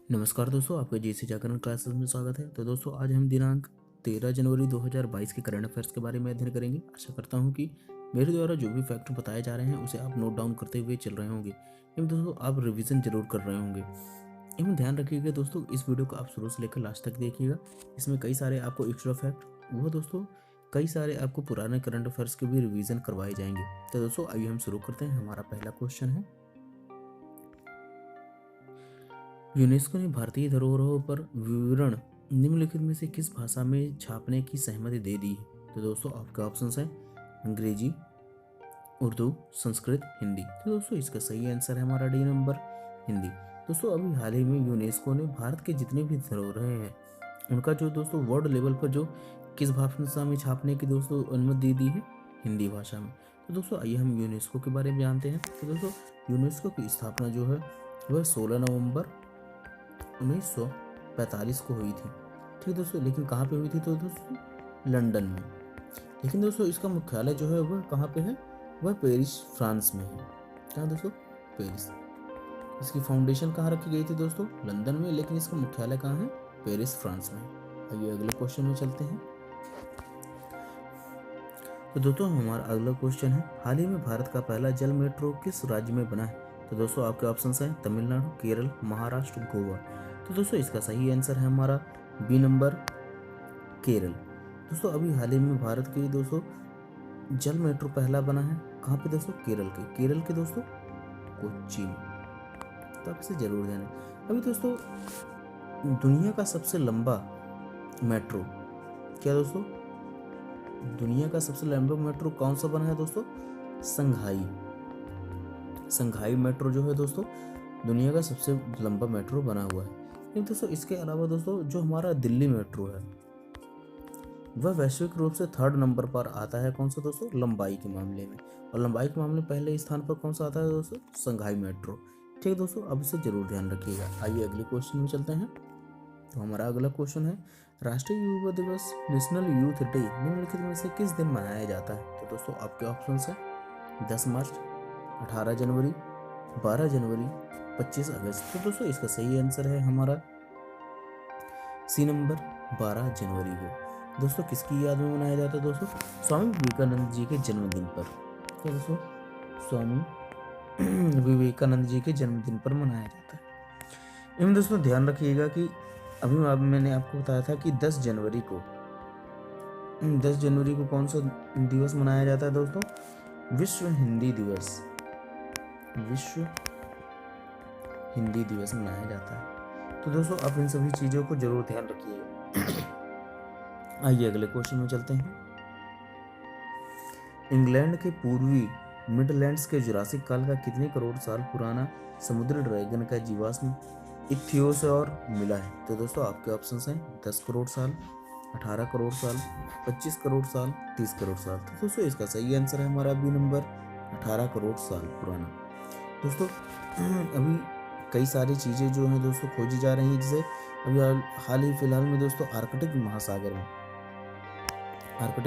नमस्कार दोस्तों, आपके जीसी जागरण क्लासेस में स्वागत है। तो दोस्तों, आज हम दिनांक 13 जनवरी 2022 के करंट अफेयर्स के बारे में अध्ययन करेंगे। आशा करता हूं कि मेरे द्वारा जो भी फैक्ट बताए जा रहे हैं उसे आप नोट डाउन करते हुए चल रहे होंगे एवं दोस्तों आप रिवीजन जरूर कर रहे होंगे। एवं ध्यान रखिएगा दोस्तों, इस वीडियो को आप शुरू से लेकर लास्ट तक देखिएगा। इसमें कई सारे आपको एक्स्ट्रा फैक्ट वो दोस्तों कई सारे आपको पुराने करंट अफेयर्स के भी रिवीजन करवाए जाएंगे। तो दोस्तों आइए हम शुरू करते हैं। हमारा पहला क्वेश्चन है, यूनेस्को ने भारतीय धरोहरों पर विवरण निम्नलिखित में से किस भाषा में छापने की सहमति दे दी है? तो दोस्तों आपके ऑप्शंस हैं अंग्रेजी, उर्दू, संस्कृत, हिंदी। तो दोस्तों इसका सही आंसर है हमारा डी नंबर, हिंदी। दोस्तों अभी हाल ही में यूनेस्को ने भारत के जितने भी धरोहरें हैं उनका जो दोस्तों वर्ल्ड लेवल पर जो किस भाषा में छापने की दोस्तों अनुमति दे दी है? हिंदी भाषा में। तो दोस्तों आइए हम यूनेस्को के बारे में जानते हैं। तो दोस्तों यूनेस्को की स्थापना जो है वह 16 नवंबर 1945 को हुई थी। ठीक दोस्तों, लेकिन कहाँ पे हुई थी? तो दोस्तों लंदन में। लेकिन दोस्तों इसका मुख्यालय जो है वह कहाँ पे है? वह पेरिस, फ्रांस में है। कहाँ दोस्तों? पेरिस। इसकी फाउंडेशन कहाँ रखी गई थी दोस्तों? लंदन में, लेकिन इसका मुख्यालय कहाँ है? पेरिस, फ्रांस में। आइए अगले क्वेश्चन में चलते हैं। तो दोस्तों हमारा अगला क्वेश्चन है, हाल ही में भारत का पहला जल मेट्रो किस राज्य में बना है? तो दोस्तों आपके ऑप्शंस हैं तमिलनाडु, केरल, महाराष्ट्र, गोवा। तो दोस्तों इसका सही आंसर है हमारा बी नंबर, केरल। दोस्तों अभी हाल ही में भारत के दोस्तों जल मेट्रो पहला बना है। कहाँ पे दोस्तों? केरल के दोस्तों कोच्चि में। तो आप इसे जरूर ध्यान रखें। अभी दोस्तों दुनिया का सबसे लंबा मेट्रो क्या दोस्तों? दुनिया का सबसे लंबा मेट्रो कौन सा बना है दोस्तों? संघाई मेट्रो जो है दोस्तों दुनिया का सबसे लंबा मेट्रो बना हुआ है। लेकिन दोस्तों इसके अलावा दोस्तों जो हमारा दिल्ली मेट्रो है वह वैश्विक रूप से 3rd नंबर पर आता है। कौन सा दोस्तों? लंबाई के मामले में। और लंबाई के मामले में पहले स्थान पर कौन सा आता है दोस्तों? संघाई मेट्रो। ठीक है दोस्तों, अब इसे जरूर ध्यान रखिएगा। आइए अगले क्वेश्चन में चलते हैं। तो हमारा अगला क्वेश्चन है, राष्ट्रीय युवा दिवस, नेशनल यूथ डे निम्नलिखित में से किस दिन मनाया जाता है? तो दोस्तों आपके ऑप्शंस हैं 10 मार्च, 18 जनवरी, 12 जनवरी, 25 अगस्त। तो दोस्तों इसका सही आंसर है हमारा सी नंबर, 12 जनवरी को। दोस्तों किसकी याद में मनाया जाता है दोस्तों? स्वामी विवेकानंद जी के जन्मदिन पर। क्या दोस्तों? स्वामी विवेकानंद जी के जन्मदिन पर मनाया जाता है। एवं दोस्तों ध्यान रखिएगा कि अभी मैंने आपको बताया था कि 10 जनवरी को कौन सा दिवस मनाया जाता है दोस्तों? विश्व हिंदी दिवस। विश्व हिंदी दिवस मनाया जाता है। तो दोस्तों आप इन सभी चीजों को जरूर ध्यान रखिएगा। आइए अगले क्वेश्चन में चलते हैं। इंग्लैंड के पूर्वी मिडलैंड्स के जुरासिक काल का कितने करोड़ साल पुराना समुद्री ड्रैगन का जीवाश्म इक्थियोसॉर मिला है? तो दोस्तों आपके ऑप्शंस हैं 10 करोड़ साल, 18 करोड़ साल, 25 करोड़ साल, 30 करोड़ साल। तो दोस्तों इसका सही आंसर है हमारा बी नंबर, 18 करोड़ साल पुराना। दोस्तों अभी कई सारी चीज़ें जो हैं दोस्तों खोजी जा रही हैं, जैसे अभी हाल ही फिलहाल में दोस्तों आर्कटिक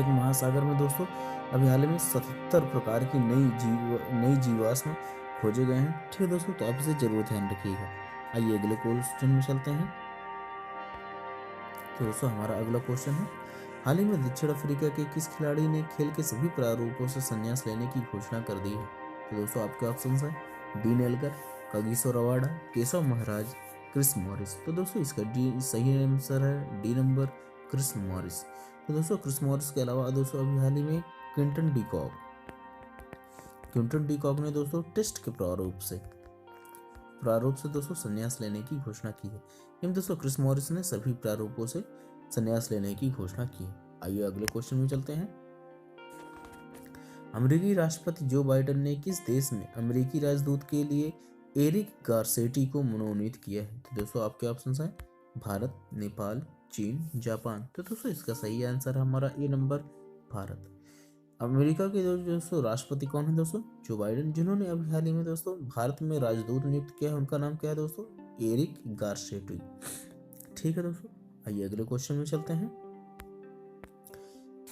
महासागर में दोस्तों अभी हाल में 77 प्रकार की नई जीवाश्म खोजे गए हैं। ठीक है दोस्तों, तो आप इसे जरूर ध्यान रखिएगा। आइए अगले क्वेश्चन में चलते हैं। तो दोस्तों हमारा अगला क्वेश्चन है, हाल ही में दक्षिण अफ्रीका के किस खिलाड़ी ने खेल के सभी प्रारूपों से संन्यास लेने की घोषणा कर दी है? तो दोस्तों आपके ऑप्शंस हैं Dean Elgar, Kagiso Rabada, Keshav Maharaj, Chris Morris. तो दोस्तों इसका सही आंसर है डी नंबर, क्रिस मॉरिस। तो दोस्तों क्रिस मॉरिस के अलावा दोस्तों अभी हाल ही में क्विंटन डीकॉक ने दोस्तों टेस्ट के प्रारूप से दोस्तों संन्यास लेने की घोषणा की है। एवं दोस्तों क्रिस मॉरिस ने सभी प्रारूपों से संन्यास लेने की घोषणा की है। आइए अगले क्वेश्चन में चलते हैं। अमेरिकी राष्ट्रपति जो बाइडेन ने किस देश में अमेरिकी राजदूत के लिए एरिक गारसेटी को मनोनीत किया है? तो दोस्तों आपके ऑप्शंस हैं भारत, नेपाल, चीन, जापान। तो दोस्तों इसका सही आंसर है हमारा ए नंबर, भारत। अमेरिका के दोस्तों राष्ट्रपति कौन है दोस्तों? जो बाइडेन, जिन्होंने अभी हाल ही में दोस्तों भारत में राजदूत नियुक्त किया है, उनका नाम क्या है दोस्तों? Eric Garcetti. ठीक है दोस्तों, आइए अगले क्वेश्चन में चलते हैं।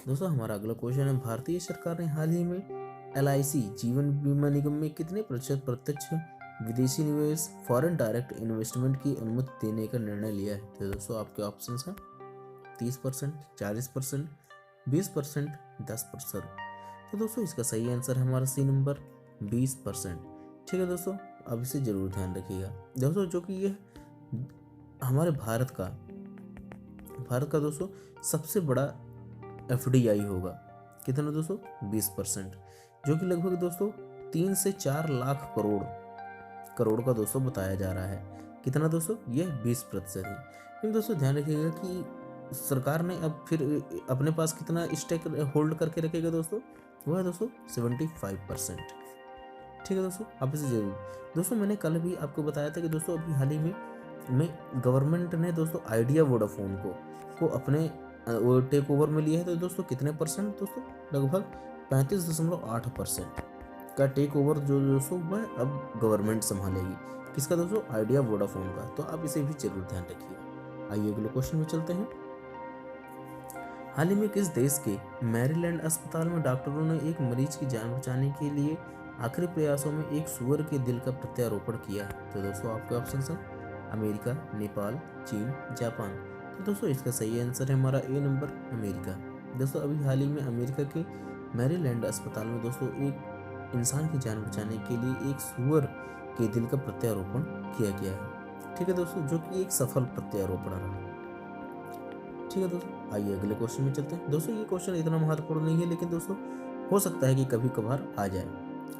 दोस्तों हमारा अगला क्वेश्चन है, भारतीय सरकार ने हाल ही में LIC जीवन बीमा निगम में कितने प्रतिशत प्रत्यक्ष विदेशी निवेश फॉरेन डायरेक्ट इन्वेस्टमेंट की अनुमति देने का निर्णय लिया है? तो दोस्तों आपके ऑप्शंस हैं 30%, 40%, 20%, 10%। तो दोस्तों इसका सही आंसर है हमारा सी नंबर 20%। ठीक है दोस्तों, अब इसे जरूर ध्यान रखिएगा दोस्तों, जो कि ये हमारे भारत का दोस्तों सबसे बड़ा FDI होगा। कितना दोस्तों? 20%, जो कि लगभग दोस्तों 3 से 4 लाख करोड़ का दोस्तों बताया जा रहा है। कितना दोस्तों? यह 20% है। लेकिन दोस्तों ध्यान रखिएगा कि सरकार ने अब फिर अपने पास कितना स्टेक होल्ड करके रखेगा दोस्तों? वो है दोस्तों 75%। ठीक है दोस्तों, आप इसे जरूर दोस्तों, मैंने कल भी आपको बताया था कि दोस्तों अभी हाल ही में गवर्नमेंट ने दोस्तों आइडिया वोडाफोन को अपने टेक ओवर में लिया है। तो दोस्तों कितने परसेंट दोस्तों? लगभग 35.8% का टेक ओवर जो दोस्तों वह अब गवर्नमेंट संभालेगी। किसका दोस्तों? आइडिया वोडाफोन का। तो आप इसे भी जरूर ध्यान रखिए। आइए अगले क्वेश्चन में चलते हैं। हाल ही में किस देश के मैरीलैंड अस्पताल में डॉक्टरों ने एक मरीज की जान बचाने के लिए आखिरी प्रयासों में एक सूअर के दिल का प्रत्यारोपण किया है? तो दोस्तों आपके ऑप्शन हैं अमेरिका, नेपाल, चीन, जापान। तो दोस्तों इसका सही आंसर है हमारा ए नंबर अमेरिका। दोस्तों अभी हाल ही में अमेरिका के मैरीलैंड अस्पताल में दोस्तों एक इंसान की जान बचाने के लिए एक सूअर के दिल का प्रत्यारोपण किया गया है। ठीक है दोस्तों, जो कि एक सफल प्रत्यारोपण रहा। ठीक है दोस्तों, आइए अगले क्वेश्चन में चलते हैं। दोस्तों ये क्वेश्चन इतना महत्वपूर्ण नहीं है, लेकिन दोस्तों हो सकता है कि कभी कभार आ जाए।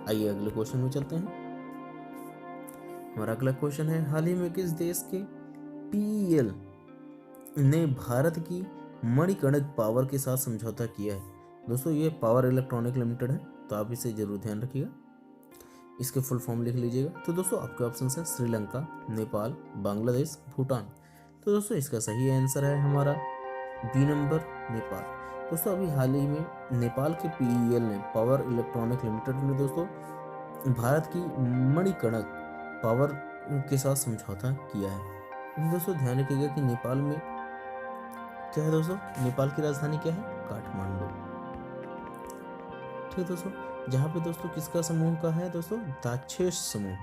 आइए अगले क्वेश्चन में चलते हैं। हमारा अगला क्वेश्चन है, हाल ही में किस देश के PEL ने भारत की मणिकर्णिक पावर के साथ समझौता किया है? दोस्तों ये पावर इलेक्ट्रॉनिक लिमिटेड है। तो आप इसे जरूर ध्यान रखिएगा, इसके फुल फॉर्म लिख लीजिएगा। तो दोस्तों आपके ऑप्शन है श्रीलंका, नेपाल, बांग्लादेश, भूटान। तो दोस्तों इसका सही आंसर है हमारा बी नंबर नेपाल। दोस्तों अभी हाल ही में नेपाल के PEL ने पावर इलेक्ट्रॉनिक लिमिटेड ने दोस्तों भारत की मणिकर्णिक पावर के साथ समझौता किया है। दोस्तों ध्यान रखिएगा कि नेपाल में क्या है दोस्तों? नेपाल की राजधानी क्या है? काठमांडू। ठीक है दोस्तों, जहाँ पे दोस्तों किसका समूह का है दोस्तों? दाक्षेस समूह,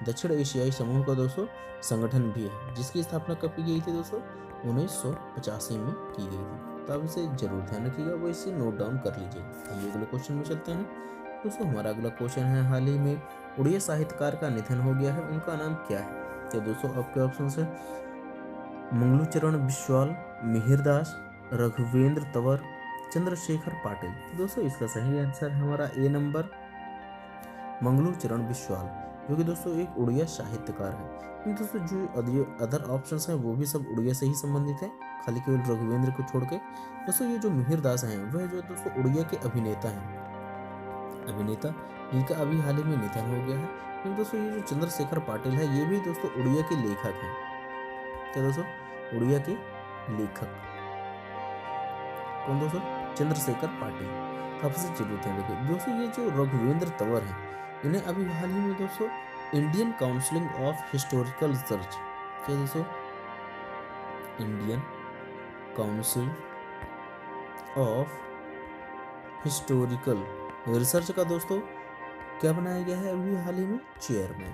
दक्षिण एशियाई समूह का दोस्तों संगठन भी है, जिसकी स्थापना कब की गई थी दोस्तों? 1985 में की गई थी। तो आप इसे जरूर ध्यान रखिएगा, वो इसे नोट डाउन कर लीजिएगा। आइए अगले क्वेश्चन में चलते हैं। दोस्तों हमारा अगला क्वेश्चन है, हाल ही में उड़िया साहित्यकार का निधन हो गया है, उनका नाम क्या है? तो दोस्तों आपके ऑप्शन है मंगलूचरण बिस्वाल, मिहिर दास, रघुवेंद्र तंवर, चंद्रशेखर पाटिल। तो दोस्तों इसका सही आंसर है हमारा ए नंबर मंगलूचरण बिस्वाल, जो कि दोस्तों एक उड़िया साहित्यकार है। दोस्तों जो अदर ऑप्शंस हैं वो भी सब उड़िया से ही संबंधित है, खाली केवल रघुवेंद्र को छोड़ के। दोस्तों ये जो मिहिर दास हैं वह जो दोस्तों उड़िया के अभिनेता जिनका अभी हाल ही में निधन हो गया है। लेकिन दोस्तों ये जो चंद्रशेखर पाटिल है ये भी दोस्तों उड़िया के लेखक हैं। क्या दोस्तों? उड़िया के लेखक कौन दोस्तों? चंद्रशेखर पाटिल। तो आप इसे जरूर ध्यान रखिए। दोस्तों ये जो रघुवेंद्र तंवर है, इन्हें अभी हाल ही में दोस्तों Indian council of historical research, क्या दोस्तों? Indian council of historical research का दोस्तों क्या बनाया गया है अभी हाल ही में? चेयरमैन।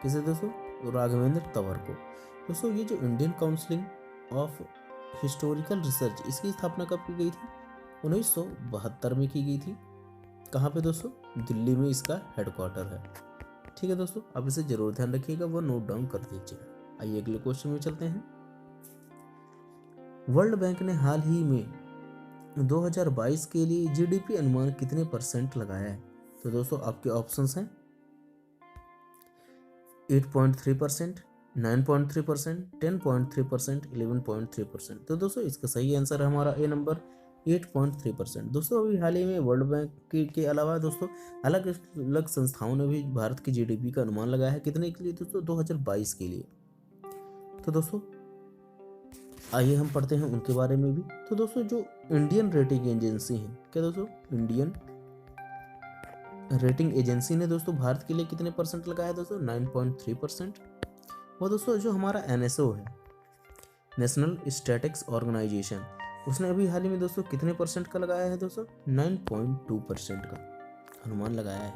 किसे दोस्तों? राघवेंद्र तंवर को। दोस्तों ये जो Indian council of historical research, इसकी स्थापना कब की गई थी? 1972 में की गई थी। कहाँ पे दोस्तों? दिल्ली में इसका हेडक्वार्टर है। ठीक है दोस्तों, आप इसे जरूर ध्यान रखिएगा, वो नोट डाउन कर दीजिएगा। आइए अगले क्वेश्चन में चलते हैं। वर्ल्ड बैंक ने हाल ही में 2022 के लिए GDP अनुमान कितने % लगाया है? तो दोस्तों आपके ऑप्शंस हैं 8.3%, 9.3%, 10.3%, 11.3%। तो दोस्तों इसका सही आंसर है हमारा ए नंबर 8.3%। दोस्तों अभी हाल ही में वर्ल्ड बैंक के अलावा दोस्तों अलग अलग संस्थाओं ने भी भारत की GDP का अनुमान लगाया है। कितने के लिए दोस्तों? 2022 के लिए। तो दोस्तों आइए हम पढ़ते हैं उनके बारे में भी। तो दोस्तों जो इंडियन रेटिंग एजेंसी है, क्या दोस्तों? इंडियन रेटिंग एजेंसी ने दोस्तों भारत के लिए कितने % लगाया है दोस्तों? 9.3%। और दोस्तों जो हमारा NSO है, नेशनल स्टैटिस्टिक्स ऑर्गेनाइजेशन, उसने अभी हाल ही में दोस्तों कितने % का लगाया है दोस्तों? 9.2% का अनुमान लगाया है।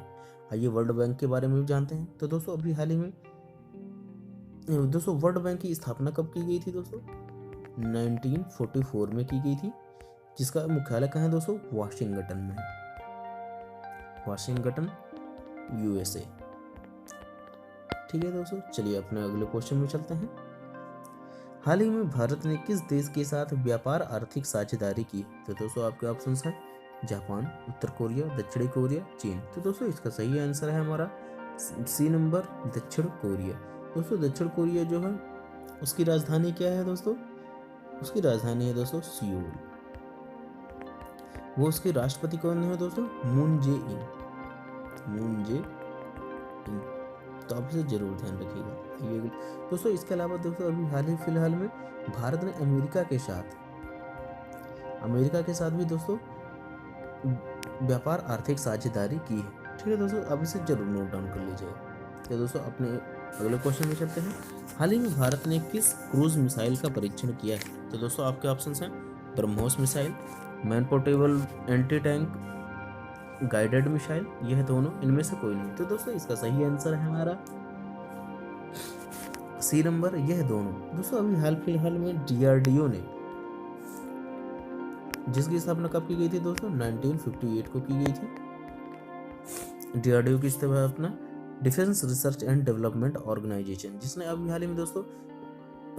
आइए वर्ल्ड बैंक के बारे में भी जानते हैं। तो दोस्तों अभी हाल ही में दोस्तों वर्ल्ड बैंक की स्थापना कब की गई थी दोस्तों? 1944 में की गई थी, जिसका मुख्यालय कहाँ है दोस्तों? वाशिंगटन में, वाशिंगटन यूएसए। ठीक है दोस्तों, चलिए अपने अगले क्वेश्चन में चलते हैं। हाल ही में भारत ने किस देश के साथ व्यापार आर्थिक साझेदारी की? तो दोस्तों आपके ऑप्शंस हैं जापान, उत्तर कोरिया, दक्षिण कोरिया, चीन। तो दोस्तों इसका सही आंसर है हमारा सी नंबर, दक्षिण कोरिया। दोस्तों दक्षिण कोरिया जो है उसकी राजधानी क्या है दोस्तों? उसकी राजधानी है दोस्तों सियोल। वो उसके राष्ट्रपति कौन है दोस्तों? मून जे इन, मून जे इन। तो आप इसे जरूर ध्यान रखिएगा। ये दोस्तों इसके अलावा दोस्तों अभी हाल ही फिलहाल में भारत ने अमेरिका के साथ भी दोस्तों व्यापार आर्थिक साझेदारी की है। ठीक है दोस्तों, आप इसे जरूर नोट डाउन कर लीजिएगा। तो दोस्तों अपने अगले क्वेश्चन में चलते हैं। हाल ही में भारत ने किस क्रूज मिसाइल का परीक्षण किया है? तो दोस्तों आपके ऑप्शंस हैं BrahMos missile, man portable anti tank guided missile, यह दोनों, इनमें से कोई नहीं। तो दोस्तों इसका सही आंसर है हमारा सी नंबर, यह दोनों। दोस्तों अभी हाल फिलहाल में डीआरडीओ ने, जिसकी स्थापना कब की गई थी दोस्तों? 1958 को की गई थी। डीआरडीओ की स्थापना defence research and development organisation, जिसने अभी हाल ही में दोस्तों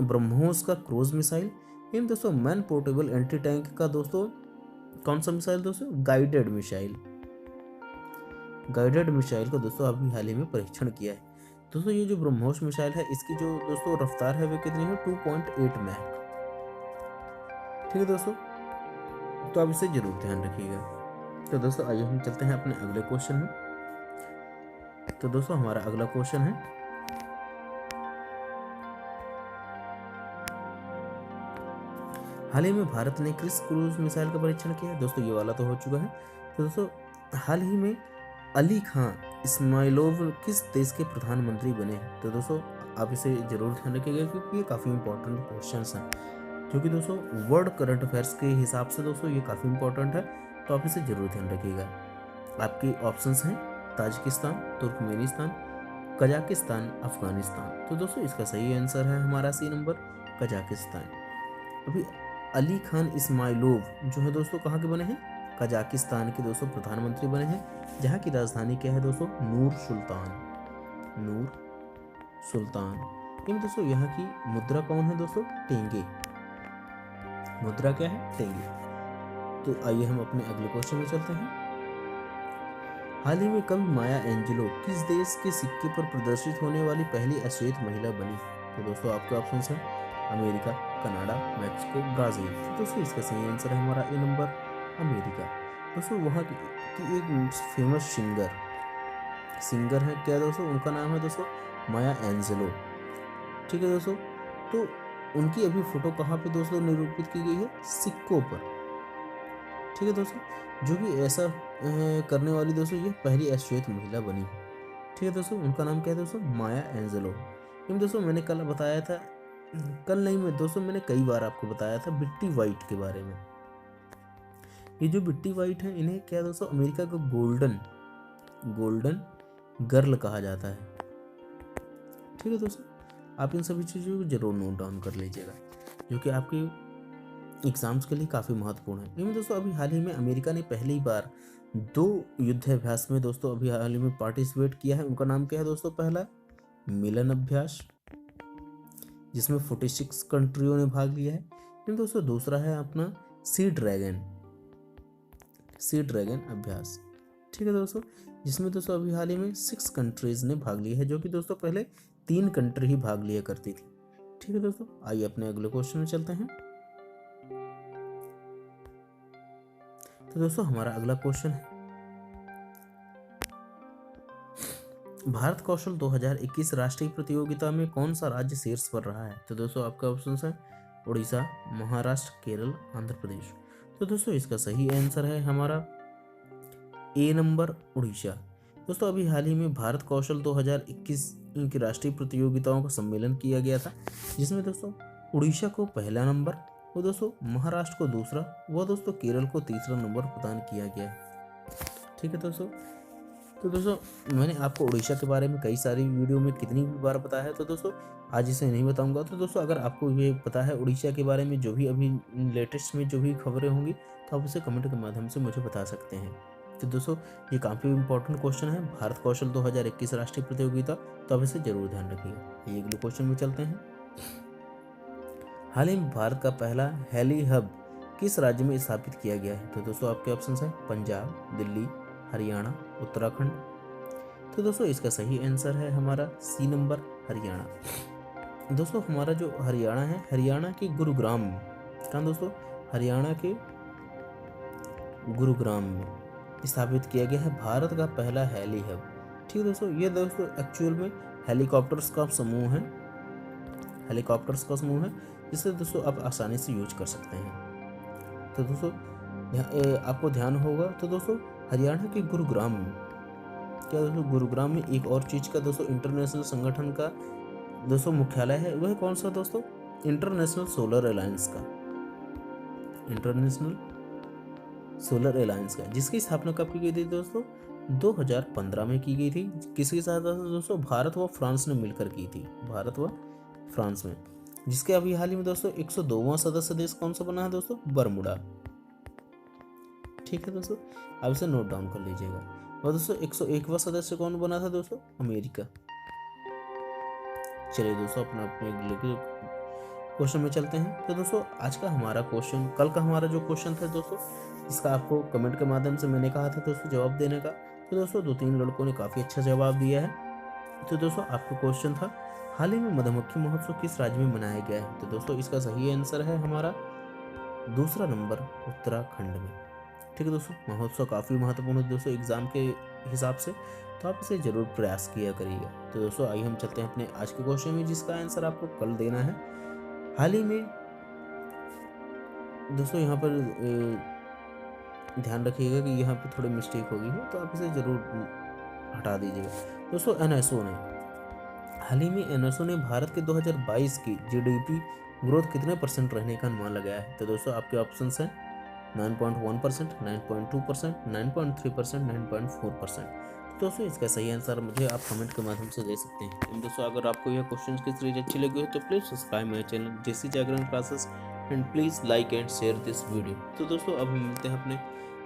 ब्रह्मोस का क्रूज मिसाइल, इन दोस्तों मैन पोर्टेबल एंटी टैंक का दोस्तों कौन सा मिसाइल दोस्तों? गाइडेड मिसाइल को दोस्तों अभी हाल ही में परीक्षण किया है। दोस्तों ये जो ब्रह्मोस मिसाइल है, इसकी जो दोस्तों रफ्तार है वो कितनी है? 2.8 मैक। ठीक है दोस्तों, तो आप इसे जरूर ध्यान रखिएगा। तो दोस्तों आइए हम चलते हैं अपने अगले क्वेश्चन में। तो दोस्तों हमारा अगला क्वेश्चन है, हाल ही में भारत ने किस क्रूज मिसाइल का परीक्षण किया? दोस्तों ये वाला तो हो चुका है। तो दोस्तों हाल ही में अली खान इस्माइलोव किस देश के प्रधानमंत्री बने? तो दोस्तों आप इसे जरूर ध्यान रखिएगा, क्योंकि ये काफ़ी इंपॉर्टेंट क्वेश्चंस हैं, क्योंकि दोस्तों वर्ल्ड करंट अफेयर्स के हिसाब से दोस्तों ये काफ़ी इंपॉर्टेंट है, तो आप इसे जरूर ध्यान रखिएगा। आपके ऑप्शंस हैं ताजिकिस्तान, तुर्कमेनिस्तान, कजाकिस्तान, अफगानिस्तान। तो दोस्तों इसका सही आंसर है हमारा सी नंबर, कजाकिस्तान। अभी अली खान इस्माइलोव जो है दोस्तों कहाँ के बने हैं? कजाकिस्तान के दोस्तों प्रधानमंत्री बने हैं, जहाँ की राजधानी क्या है दोस्तों? नूर सुल्तान। इन दोस्तों यहाँ की मुद्रा कौन है दोस्तों? टेंगे। मुद्रा क्या है? टेंगे। तो आइए हम अपने अगले क्वेश्चन में चलते हैं। हाल ही में कवि माया एंजेलो किस देश के सिक्के पर प्रदर्शित होने वाली पहली अश्वेत महिला बनी? तो दोस्तों आपके ऑप्शन हैं अमेरिका, कनाडा, मैक्सिको, ब्राजील। तो दोस्तों इसका सही आंसर है हमारा ए नंबर, अमेरिका। दोस्तों वहाँ की एक फेमस सिंगर है क्या दोस्तों? उनका नाम है दोस्तों माया एंजेलो। ठीक है दोस्तों, तो उनकी अभी फोटो कहाँ पे दोस्तों निरूपित की गई है? सिक्कों पर। ठीक है दोस्तों, जो कि ऐसा करने वाली दोस्तों ये पहली अश्वेत महिला बनी। ठीक है दोस्तों, उनका नाम क्या है दोस्तों? माया एंजेलो। दोस्तों मैंने कल बताया था, कल नहीं मैं दोस्तों मैंने कई बार आपको बताया था बिट्टी वाइट के बारे में। ये जो बिट्टी वाइट है, इन्हें क्या दोस्तों अमेरिका का गोल्डन गर्ल कहा जाता है। ठीक है दोस्तों, आप इन सभी चीज़ों को जरूर नोट डाउन कर लीजिएगा, जो कि आपके एग्जाम्स के लिए काफ़ी महत्वपूर्ण है। इनमें दोस्तों अभी हाल ही में अमेरिका ने पहली बार 2 युद्धाभ्यास में दोस्तों अभी हाल ही में पार्टिसिपेट किया है। उनका नाम क्या है दोस्तों? पहला मिलन अभ्यास, जिसमें 46 कंट्रियों ने भाग लिया है। दोस्तों दूसरा है अपना सी ड्रैगन अभ्यास। ठीक है दोस्तों, जिसमें दोस्तों अभी हाल ही में 6 कंट्रीज ने भाग लिया है, जो कि दोस्तों पहले 3 कंट्री ही भाग लिया करती थी। ठीक है दोस्तों, आइए अपने अगले क्वेश्चन में चलते हैं। तो दोस्तों हमारा अगला क्वेश्चन है, भारत कौशल 2021 राष्ट्रीय प्रतियोगिता में कौन सा राज्य शीर्ष पर रहा है? तो दोस्तों आपका ऑप्शन है उड़ीसा, महाराष्ट्र, केरल, आंध्र प्रदेश। तो दोस्तों इसका सही आंसर है हमारा ए नंबर, उड़ीसा। दोस्तों अभी हाल ही में भारत कौशल 2021 की राष्ट्रीय प्रतियोगिताओं का सम्मेलन किया गया था, जिसमें दोस्तों उड़ीसा को पहला नंबर, वो दोस्तों महाराष्ट्र को दूसरा, वो दोस्तों केरल को तीसरा नंबर प्रदान किया गया है। ठीक है दोस्तों, तो दोस्तों मैंने आपको उड़ीसा के बारे में कई सारी वीडियो में कितनी बार बताया है, तो दोस्तों आज इसे नहीं बताऊंगा। तो दोस्तों अगर आपको ये पता है उड़ीसा के बारे में जो भी अभी लेटेस्ट में जो भी खबरें होंगी, तो आप उसे कमेंट के माध्यम से मुझे बता सकते हैं। तो दोस्तों ये काफ़ी इंपॉर्टेंट क्वेश्चन है, भारत कौशल 2021 राष्ट्रीय प्रतियोगिता, तो आप इसे जरूर ध्यान रखिएगा। ये अगले क्वेश्चन में चलते हैं। हाल ही में भारत का पहला हेली हब किस राज्य में स्थापित किया गया है? तो दोस्तों आपके ऑप्शन है पंजाब, दिल्ली, हरियाणा, उत्तराखंड। तो दोस्तों इसका सही आंसर है हमारा सी नंबर, हरियाणा। दोस्तों हमारा जो हरियाणा है, हरियाणा के गुरुग्राम में, कहाँ दोस्तों, हरियाणा के गुरुग्राम में स्थापित किया गया है भारत का पहला हेली हब। ठीक है दोस्तों, ये दोस्तों एक्चुअल में हेलीकॉप्टर्स का समूह है, हेलीकॉप्टर्स का समूह है जिसे दोस्तों आप आसानी से यूज कर सकते हैं। तो दोस्तों आपको ध्यान होगा, तो दोस्तों हरियाणा के गुरुग्राम में, क्या दोस्तों गुरुग्राम में एक और चीज का दोस्तों इंटरनेशनल संगठन का दोस्तों मुख्यालय है। वह कौन सा दोस्तों, इंटरनेशनल सोलर अलायंस का, इंटरनेशनल सोलर अलायंस का, जिसकी स्थापना कब की गई थी दोस्तों, 2015 में की गई थी। किसके साथ दोस्तों, भारत व फ्रांस ने मिलकर की थी, भारत व फ्रांस में। जिसके अभी हाल ही में दोस्तों 102वां सदस्य देश कौन सा बना है दोस्तों, बरमुडा। ठीक है दोस्तों, आप इसे नोट डाउन कर लीजिएगा। और दोस्तों 101वां सदस्य कौन बना था दोस्तों, अमेरिका। चलिए दोस्तों अपना अपने क्वेश्चन में चलते हैं। तो दोस्तों आज का हमारा क्वेश्चन, कल का हमारा जो क्वेश्चन था दोस्तों, इसका आपको कमेंट के माध्यम से मैंने कहा था दोस्तों जवाब देने का। तो दोस्तों 2-3 लड़कों ने काफ़ी अच्छा जवाब दिया है। तो दोस्तों आपका क्वेश्चन था, हाल ही में मधुमक्खी महोत्सव किस राज्य में मनाया गया है? तो दोस्तों इसका सही आंसर है हमारा दूसरा नंबर, उत्तराखंड में। ठीक है दोस्तों, महोत्सव काफ़ी महत्वपूर्ण है दोस्तों एग्जाम के हिसाब से, तो आप इसे जरूर प्रयास किया करिएगा। तो दोस्तों आइए हम चलते हैं अपने आज के क्वेश्चन में, जिसका आंसर आपको कल देना है। हाल ही में दोस्तों यहाँ पर ध्यान रखिएगा कि यहाँ पे थोड़ी मिस्टेक हो गई है, तो आप इसे जरूर हटा दीजिएगा। दोस्तों एनएसओ ने, हाल ही में एनएसओ ने भारत के 2022 की जीडीपी ग्रोथ कितने % रहने का अनुमान लगाया है? तो दोस्तों आपके ऑप्शंस हैं 9.1%, 9.2%, 9.3%, 9.4%। दोस्तों इसका सही आंसर मुझे आप कमेंट के माध्यम से दे सकते हैं। दोस्तों अगर आपको यह क्वेश्चन की सीरीज अच्छी लगी हो तो please subscribe my channel JC Jagran classes and please like and share this video. तो दोस्तों अब हम मिलते हैं अपने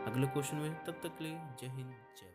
अगले क्वेश्चन में, तब तक के लिए जय हिंद, जय